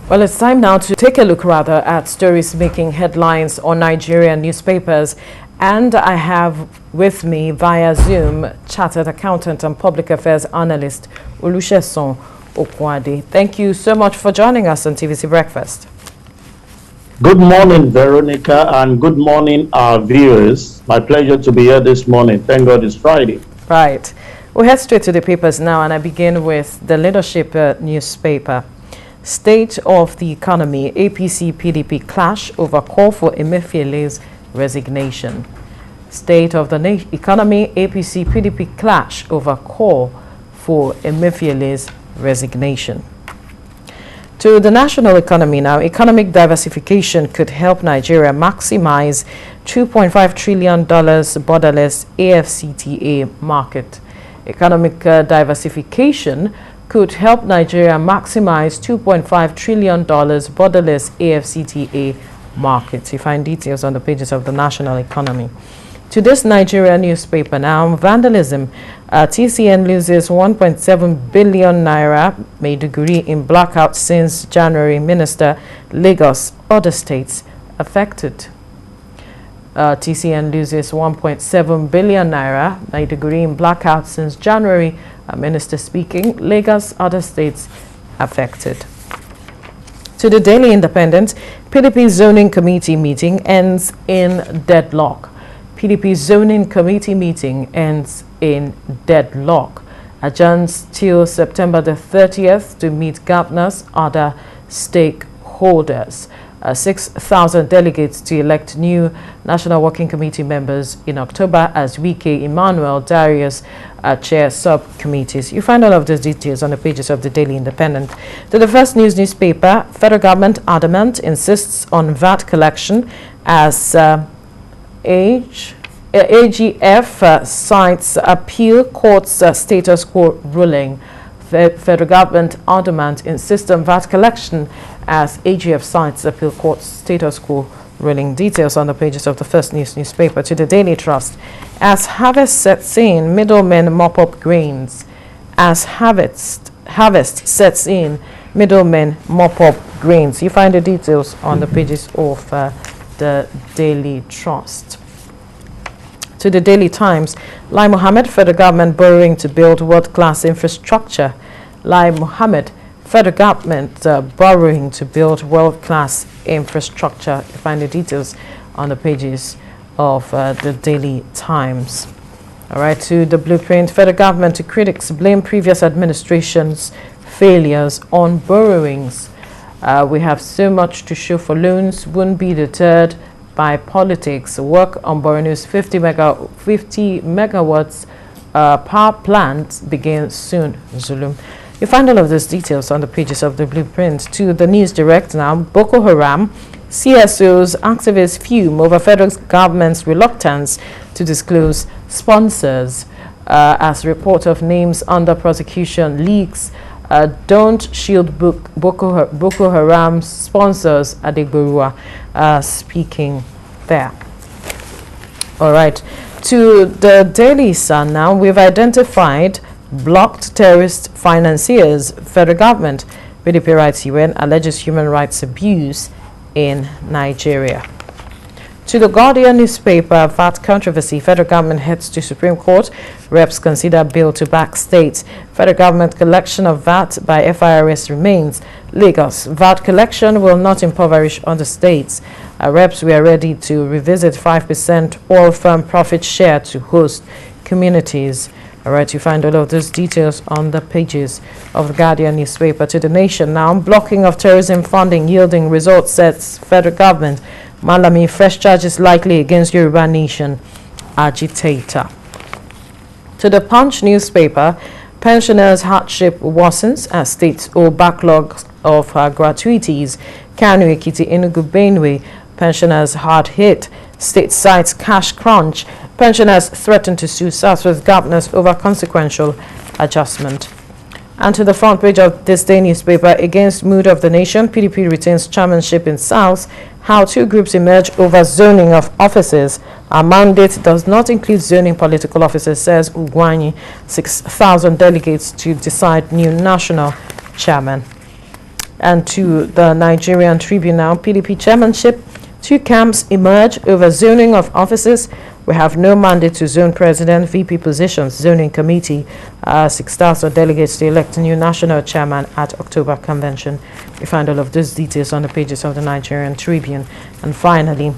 Well, it's time now to take a look rather at stories making headlines on Nigerian newspapers. And I have with me via Zoom chartered accountant and public affairs analyst Sesan Okunade. Thank you so much for joining us on TVC Breakfast. Good morning, Veronica, and good morning, our viewers. My pleasure to be here this morning. Thank God it's Friday. Right. We'll head straight to the papers now, and I begin with the Leadership newspaper. State of the economy, APC-PDP clash over call for Emefiele's resignation. State of the economy, APC-PDP clash over call for Emefiele's resignation. To the national economy now, economic diversification could help Nigeria maximize $2.5 trillion borderless AfCFTA market. Economic diversification could help Nigeria maximize $2.5 trillion borderless AfCFTA market. You find details on the pages of the national economy. To this Nigerian newspaper now, vandalism. TCN loses 1.7 billion naira, Maiduguri in blackout since January. Minister, Lagos, other states affected. TCN loses 1.7 billion naira, Maiduguri in blackout since January. Minister speaking, Lagos, other states affected. To the Daily Independent, PDP zoning committee meeting ends in deadlock. PDP zoning committee meeting ends in deadlock. Adjourns till September the 30th to meet governors, other stakeholders. 6,000 delegates to elect new National Working Committee members in October as Wike, Emmanuel, Darius chair subcommittees. You find all of those details on the pages of the Daily Independent. To the First News newspaper, federal government adamant insists on VAT collection as AGF cites appeal court's status quo ruling. Federal government adamant insists on VAT collection as AGF cites appeal court's status quo ruling. Details on the pages of the First News newspaper. To the Daily Trust, as harvest sets in, middlemen mop up grains. As harvest sets in, middlemen mop up grains. You find the details on the pages of the Daily Trust. To the Daily Times, Lai Mohammed, federal government borrowing to build world-class infrastructure. Lai Mohammed, federal government borrowing to build world-class infrastructure. You find the details on the pages of the Daily Times. All right, to the Blueprint, federal government to critics blame previous administration's failures on borrowings. We have so much to show for loans, won't be deterred by politics. Work on Borno's 50 megawatts power plant begins soon. Zulum. You find all of those details on the pages of the Blueprint. To the News Direct now, Boko Haram, CSOs, activists fume over federal government's reluctance to disclose sponsors as report of names under prosecution leaks. Don't shield Boko Haram sponsors, Adegborua speaking there. All right, to the Daily Sun now, we've identified blocked terrorist financiers. Federal government, PDP writes UN alleges human rights abuse in Nigeria. To the Guardian newspaper, VAT controversy, federal government heads to Supreme Court, reps consider bill to back states. Federal government collection of VAT by FIRS remains. Lagos, VAT collection will not impoverish other states. Reps, we are ready to revisit 5% oil firm profit share to host communities. All right, you find all of those details on the pages of the Guardian newspaper. To the Nation now, blocking of terrorism funding yielding results, sets federal government. Malami, fresh charges likely against Yoruba Nation agitator. To the Punch newspaper, pensioners' hardship worsens as states owe backlogs of gratuities. Kano, Ekiti, Enugu, Benue, pensioners hard hit. State cites cash crunch. Pensioners threaten to sue Southwest governors over consequential adjustment. And to the front page of this day newspaper, against mood of the nation, PDP retains chairmanship in South. How two groups emerge over zoning of offices. Our mandate does not include zoning political offices, says Ugwanyi. 6,000 delegates to decide new national chairman. And to the Nigerian Tribunal, PDP chairmanship, two camps emerge over zoning of offices. We have no mandate to zone president, VP positions, zoning committee, 6,000 delegates to elect a new national chairman at October convention. We find all of those details on the pages of the Nigerian Tribune. And finally,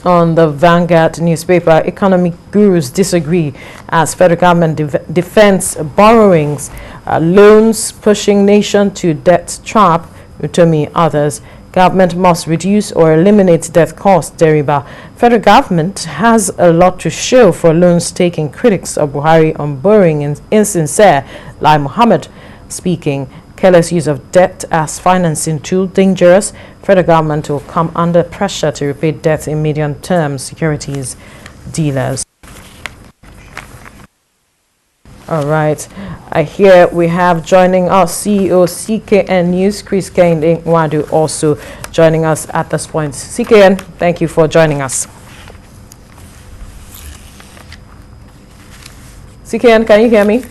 on the Vanguard newspaper, economic gurus disagree as federal government defends borrowings, loans pushing nation to debt trap. Utomi others. Government must reduce or eliminate debt cost, Deriba. Federal government has a lot to show for loans taking. Critics of Buhari on borrowing insincere. Lai Mohammed speaking. Careless use of debt as financing tool dangerous. Federal government will come under pressure to repay debt in medium-term securities dealers. All right. Here we have joining us CEO CKN News, Kehinde Nwandu, also joining us at this point. CKN, thank you for joining us. CKN, can you hear me?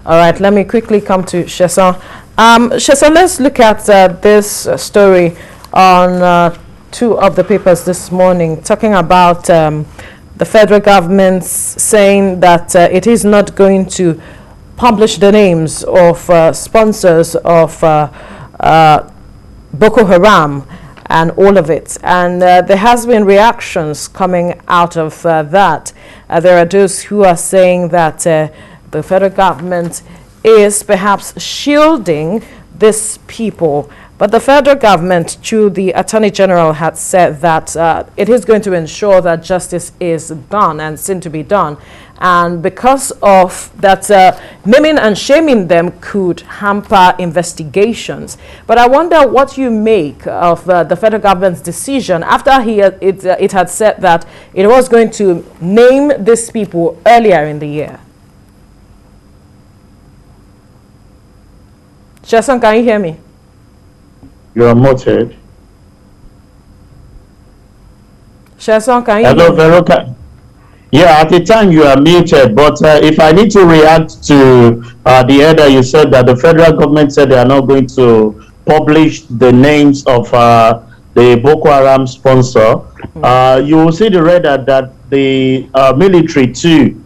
All right, let me quickly come to Sesan. Sesan, let's look at this story on two of the papers this morning, talking about the federal government saying that it is not going to publish the names of sponsors of Boko Haram and all of it. And there has been reactions coming out of that. There are those who are saying that the federal government is perhaps shielding these people. But the federal government, through the Attorney General, had said that it is going to ensure that justice is done and seen to be done. And because of that, naming and shaming them could hamper investigations. But I wonder what you make of the federal government's decision after it had said that it was going to name these people earlier in the year. Sesan, can you hear me? You are muted. Sesan, can you Hello, hear me? Veronica. Yeah, at the time you are muted, but if I need to react to the header, you said that the federal government said they are not going to publish the names of the Boko Haram sponsor. You will see the header that the military too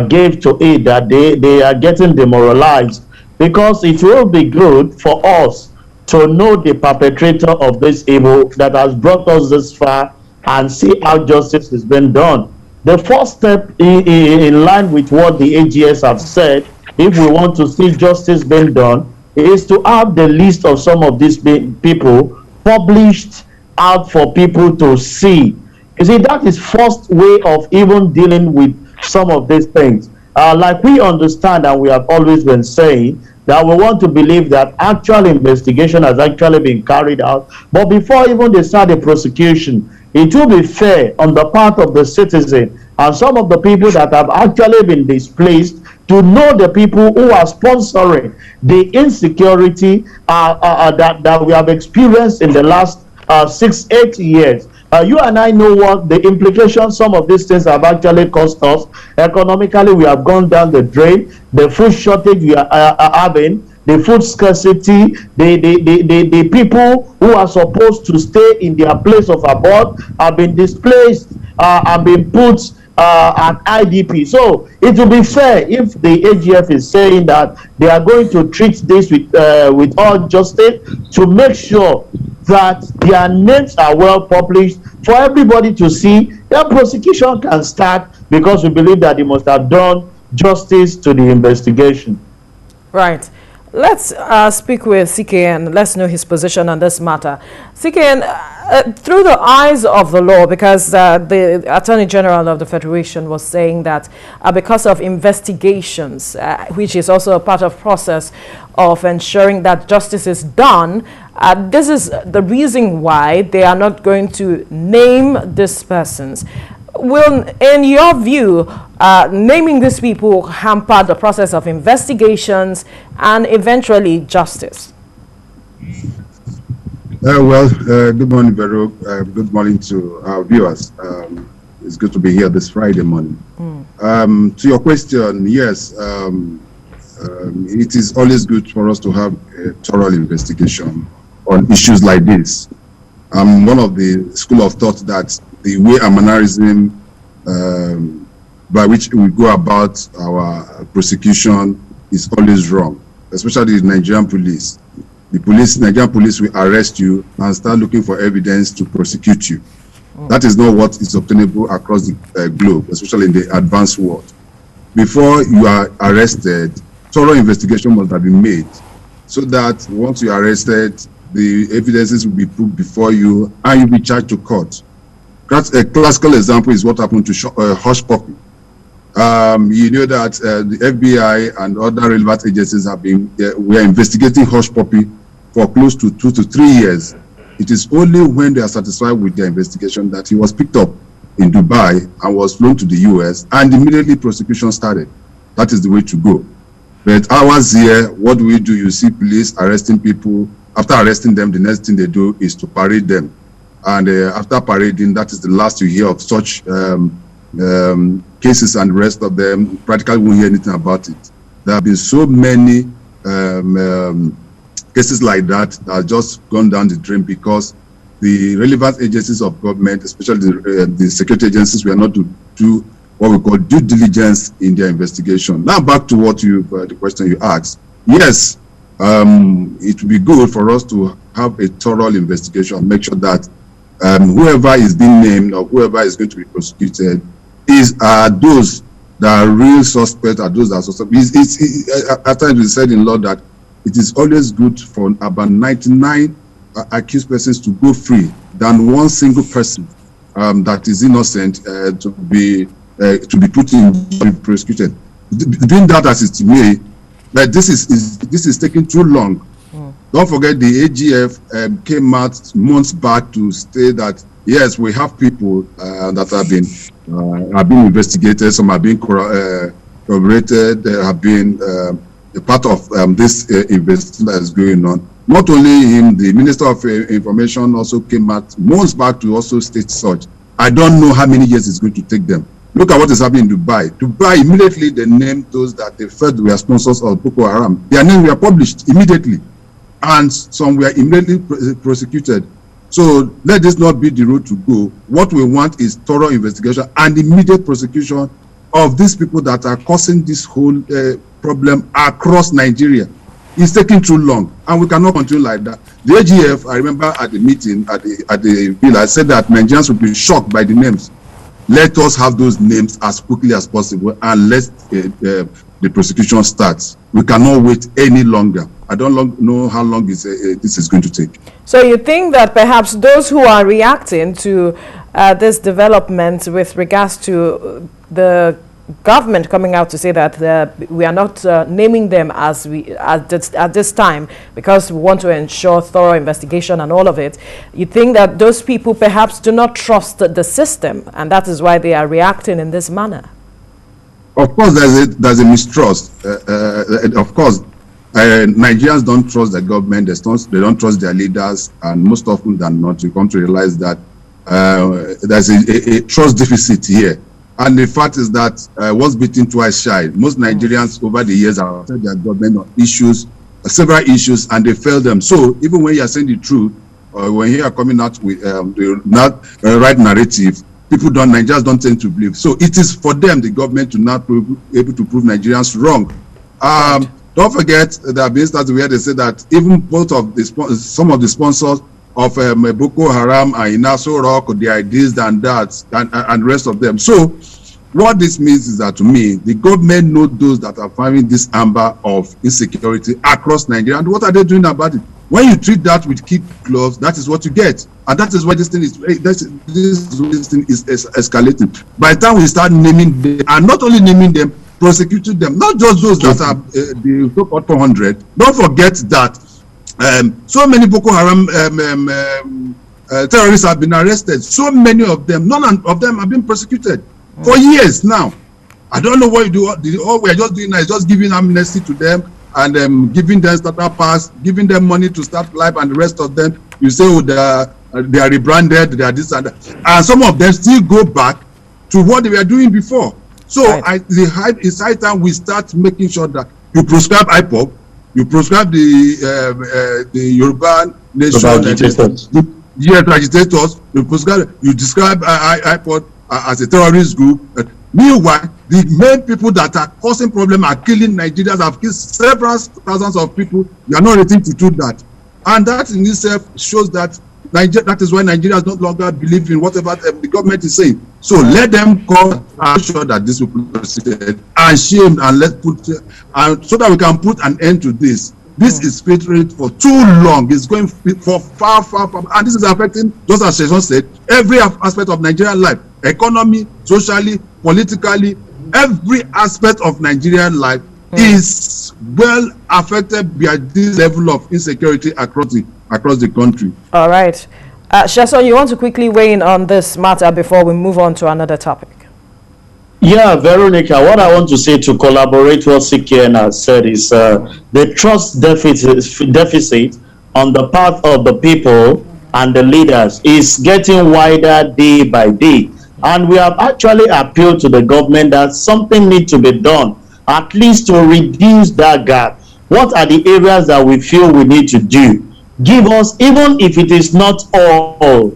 gave to it, that they are getting demoralized, because it will be good for us to know the perpetrator of this evil that has brought us this far and see how justice is being done. The first step in line with what the AGS have said, if we want to see justice being done, is to have the list of some of these people published out for people to see. You see, that is first way of even dealing with some of these things. Like we understand and we have always been saying, that we want to believe that actual investigation has actually been carried out. But before even they start the prosecution, it will be fair on the part of the citizen and some of the people that have actually been displaced to know the people who are sponsoring the insecurity that we have experienced in the last 6-8 years. You and I know what the implications some of these things have actually cost us. Economically, we have gone down the drain. The food shortage we are having, the food scarcity, the people who are supposed to stay in their place of abode have been displaced, have been put at IDP. So it will be fair if the AGF is saying that they are going to treat this with all justice to make sure that their names are well published for everybody to see. Then prosecution can start, because we believe that they must have done justice to the investigation. Right. Let's speak with CKN. Let's know his position on this matter. CKN, through the eyes of the law, because the Attorney General of the Federation was saying that because of investigations, which is also a part of process of ensuring that justice is done, this is the reason why they are not going to name these persons. Will, in your view, naming these people hamper the process of investigations and eventually justice? Good morning, Vero. Good morning to our viewers. It's good to be here this Friday morning. To your question, yes, it is always good for us to have a thorough investigation on issues like this. I'm one of the school of thought that the way mannerism by which we go about our prosecution is always wrong, especially the Nigerian police. Nigerian police will arrest you and start looking for evidence to prosecute you. That is not what is obtainable across the globe, especially in the advanced world. Before you are arrested, thorough investigation must have been made so that once you are arrested, the evidences will be put before you and you'll be charged to court. A classical example is what happened to Hush Puppy. You know that the FBI and other relevant agencies have been, we are investigating Hush Puppy for close to 2 to 3 years. It is only when they are satisfied with their investigation that he was picked up in Dubai and was flown to the US, and immediately prosecution started. That is the way to go. But ours here, what do? You see police arresting people. After arresting them, the next thing they do is to parade them. And after parading, that is the last you hear of such cases, and the rest of them practically won't hear anything about it. There have been so many cases like that have just gone down the drain because the relevant agencies of government, especially the security agencies, were not to do what we call due diligence in their investigation. Now back to what the question you asked. Yes, it would be good for us to have a thorough investigation, make sure that whoever is being named or whoever is going to be prosecuted are those that are real suspects, are those that are suspects. At times we said in law that it is always good for about 99 accused persons to go free than one single person that is innocent to be put in to be prosecuted. Doing that as it may, but this is taking too long. Don't forget the AGF came out months back to say that yes, we have people that have been investigated. Some have been corroborated. They have been a part of this investigation that is going on. Not only him, the Minister of Information also came out months back to also state such. I don't know how many years it's going to take them. Look at what is happening in Dubai. Dubai, immediately they named those that they felt were sponsors of Boko Haram. Their names were published immediately, and some were immediately prosecuted. So let this not be the road to go. What we want is thorough investigation and immediate prosecution of these people that are causing this whole problem across Nigeria. It's taking too long, and we cannot continue like that. The AGF, I remember at the meeting at the bill, I said that Nigerians would be shocked by the names. Let us have those names as quickly as possible, and let the prosecution start. We cannot wait any longer. I don't know how long this is going to take. So you think that perhaps those who are reacting to this development with regards to the government coming out to say that we are not naming them at this time because we want to ensure thorough investigation and all of it, you think that those people perhaps do not trust the system, and that is why they are reacting in this manner? Of course, there's a mistrust. Of course, Nigerians don't trust the government. They don't trust their leaders, and most often than not, you come to realize that there's a trust deficit here. And the fact is that once beaten, twice shy. Most Nigerians over the years have said their government on issues, several issues, and they fail them. So even when you are saying the truth, or when you are coming out with the right narrative, Nigerians don't tend to believe. So it is for them, the government, to not be able to prove Nigerians wrong. Don't forget there have been instances where they say that even some of the sponsors of Boko Haram and Inaso Rock, the ideas and that, and rest of them. So what this means is that, to me, the government knows those that are fighting this amber of insecurity across Nigeria. And what are they doing about it? When you treat that with kid gloves, that is what you get. And that is why this thing is escalating. By the time we start naming them, and not only naming them, prosecuting them, not just those that are the so-called 400. Don't forget that so many Boko Haram terrorists have been arrested. So many of them, none of them have been prosecuted for years now. I don't know what you do. All we are just doing now is just giving amnesty to them and giving them starter pass, giving them money to start life, and the rest of them, you say, oh, they are rebranded, they are this and that. And some of them still go back to what they were doing before. So right. It's high time we start making sure that You proscribe IPOB, you proscribe the Yoruba nation, agitators. You describe IPOB as a terrorist group. Meanwhile, the main people that are causing problem are killing Nigerians, have killed several thousands of people. You are not ready to do that. And that in itself shows that that is why Nigerians no longer believe in whatever the government is saying. So let them come and show that these people are seated and shamed, and let's put so that we can put an end to this. This is filtering for too long. It's going for far, and this is affecting, just as Sesan said, every aspect of Nigerian life: economy, socially, politically. Every aspect of Nigerian life is well affected by this level of insecurity across the country. All right. Sesan, you want to quickly weigh in on this matter before we move on to another topic? Yeah, Veronica, what I want to say to collaborate what CKN has said is the trust deficit on the part of the people and the leaders is getting wider day by day. And we have actually appealed to the government that something needs to be done, at least to reduce that gap. What are the areas that we feel we need to do? Give us, even if it is not all,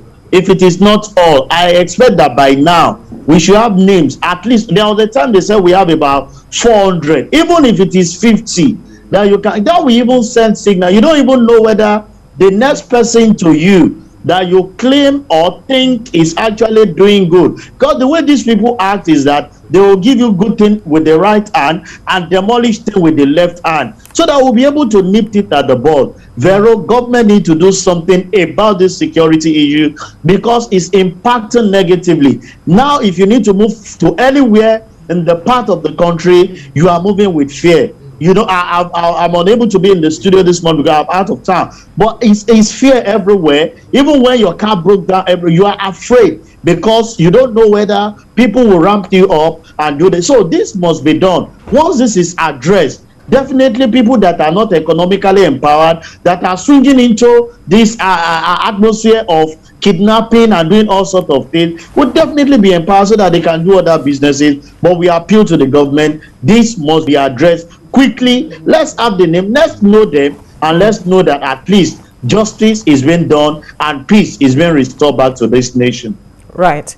I expect that by now we should have names. At least there was a time they said we have about 400. Even if it is 50, that we even send signal. You don't even know whether the next person to you that you claim or think is actually doing good. Because the way these people act is that they will give you good thing with the right hand and demolish thing with the left hand, so that we'll be able to nip it at the bud. Vero, government need to do something about this security issue because it's impacting negatively. Now, if you need to move to anywhere in the part of the country, you are moving with fear. You know, I'm unable to be in the studio this morning because I'm out of town. But it's fear everywhere. Even when your car broke down, you are afraid because you don't know whether people will ramp you up and do this. So this must be done. Once this is addressed, definitely people that are not economically empowered, that are swinging into this atmosphere of kidnapping and doing all sorts of things, would definitely be empowered so that they can do other businesses. But we appeal to the government. This must be addressed quickly. Let's have the name, let's know them, and let's know that at least justice is being done and peace is being restored back to this nation. Right.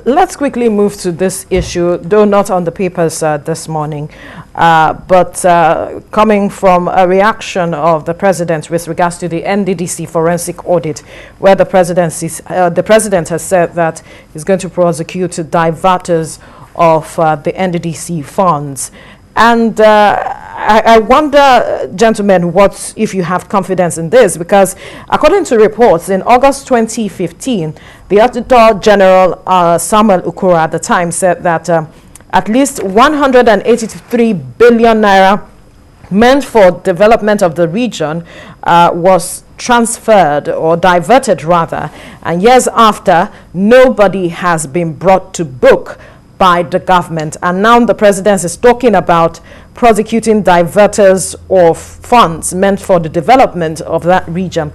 Let's quickly move to this issue, though not on the papers this morning, but coming from a reaction of the president with regards to the NDDC forensic audit, where the president has said that he's going to prosecute diverters of the NDDC funds. And I wonder, gentlemen, what if you have confidence in this? Because according to reports, in August 2015, the Auditor General Samuel Okura at the time said that at least 183 billion naira meant for development of the region was transferred or diverted rather. And years after, nobody has been brought to book by the government, and now the president is talking about prosecuting diverters of funds meant for the development of that region.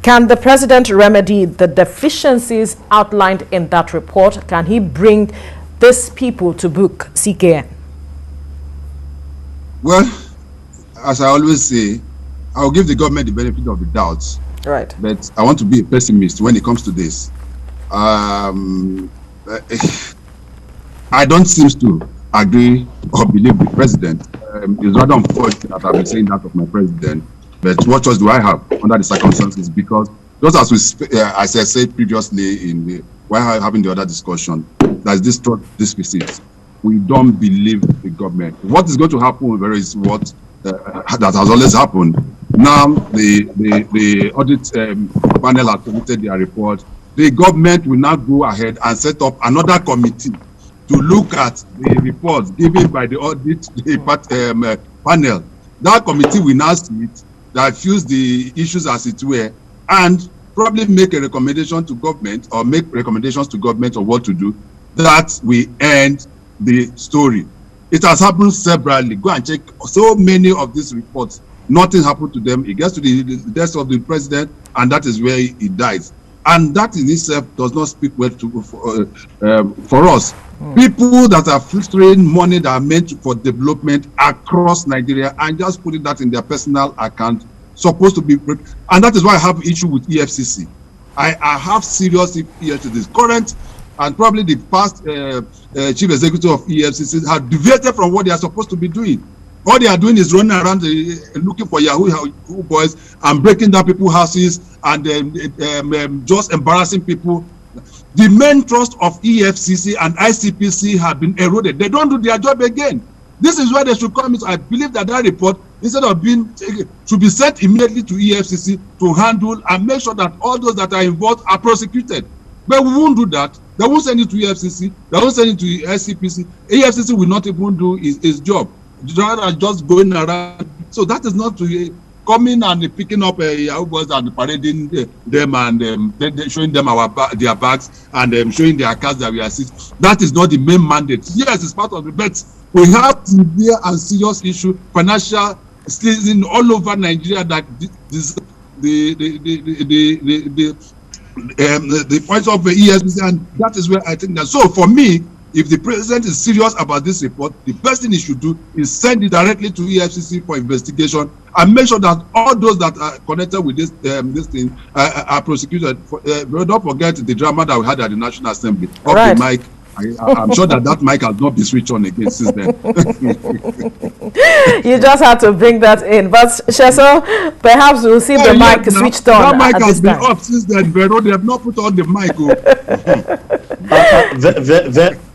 Can the president remedy the deficiencies outlined in that report? Can he bring these people to book, CKN? Well, as I always say, I'll give the government the benefit of the doubt. Right. But I want to be a pessimist when it comes to this. I don't seem to agree or believe the president. It's rather unfortunate that I've been saying that of my president. But what choice do I have under the circumstances? Because just as I said previously while having the other discussion, there's this trust deficit. We don't believe the government. What is going to happen is what that has always happened. Now the audit panel has submitted their report. The government will now go ahead and set up another committee to look at the reports given by the audit panel. That committee will now see it, diffuse the issues as it were, and probably make a recommendation to government or make recommendations to government of what to do. That we end the story. It has happened severally. Go and check so many of these reports. Nothing happened to them. It gets to the desk of the president, and that is where it dies. And that in itself does not speak well for us. People that are filtering money that are meant for development across Nigeria and just putting that in their personal account, supposed to be, and that is why I have issue with EFCC. I have serious issues to this. Current and probably the past chief executive of EFCC have deviated from what they are supposed to be doing. All they are doing is running around looking for Yahoo boys and breaking down people's houses and just embarrassing people. The main trust of EFCC and ICPC have been eroded. They don't do their job again. This is where they should come in. I believe that report, instead of being taken, should be sent immediately to EFCC to handle and make sure that all those that are involved are prosecuted. But we won't do that. They won't send it to EFCC. They won't send it to ICPC. EFCC will not even do his job. Just going around. So that is not to coming and picking up Yahoo boys and parading them and showing them their bags and showing their cars that we assist. That is not the main mandate. Yes, it's part of the bet. We have severe and serious issue, financial season all over Nigeria that the points of the EFCC, and that is where I think that. So for me, if the president is serious about this report, the best thing he should do is send it directly to EFCC for investigation and make sure that all those that are connected with this thing are prosecuted. Don't forget the drama that we had at the National Assembly. Off the mic. I'm sure that mic has not been switched on again since then. You just had to bring that in. But Sesan, perhaps we'll see the mic switched on. That mic has been off since then, Vero. They have not put on the mic.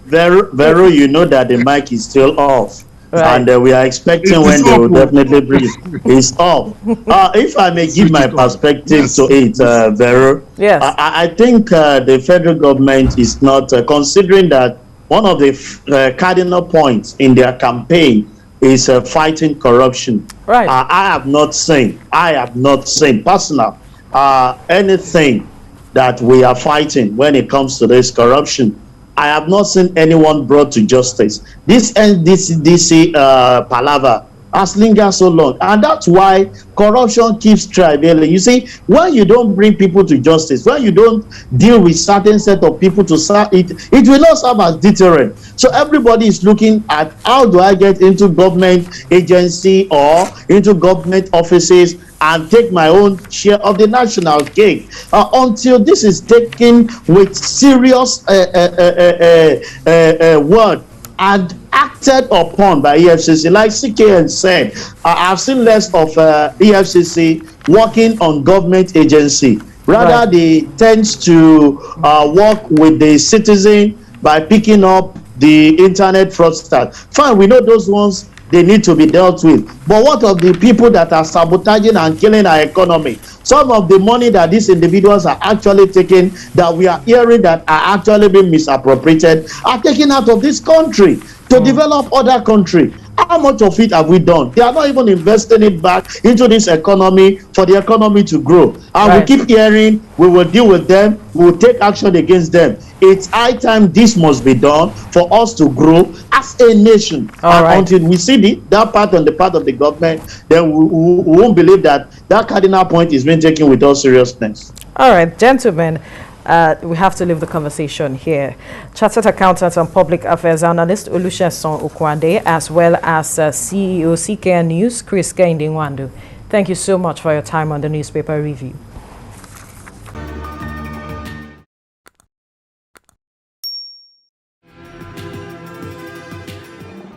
Vero, you know that the mic is still off. Right. And we are expecting when they will definitely breathe. It's off. If I may give my perspective to it, Vero, yes. I think the federal government is not considering that one of the cardinal points in their campaign is fighting corruption. Right. I have not seen personal anything that we are fighting when it comes to this corruption. I have not seen anyone brought to justice. This NDC palaver has lingered so long, and that's why corruption keeps travailing. You see, when you don't bring people to justice, when you don't deal with certain set of people to serve it will not serve as deterrent. So everybody is looking at how do I get into government agency or into government offices and take my own share of the national cake until this is taken with serious word and acted upon by EFCC. Like CKN said, I've seen less of EFCC working on government agency. Rather, they tend to work with the citizen by picking up the internet fraudsters. Fine, we know those ones, they need to be dealt with. But what of the people that are sabotaging and killing our economy? Some of the money that these individuals are actually taking, that we are hearing that are actually being misappropriated, are taken out of this country to develop other country. How much of it have we done? They are not even investing it back into this economy for the economy to grow. And we keep hearing, we will deal with them, we will take action against them. It's high time this must be done for us to grow as a nation. Until we see that part on the part of the government, then we won't believe that cardinal point is being taken with all seriousness. All right, gentlemen. We have to leave the conversation here. Chartered Accountant and Public Affairs Analyst Sesan Okunade, as well as CEO CKN News, Kehinde Nwandu. Thank you so much for your time on the Newspaper Review.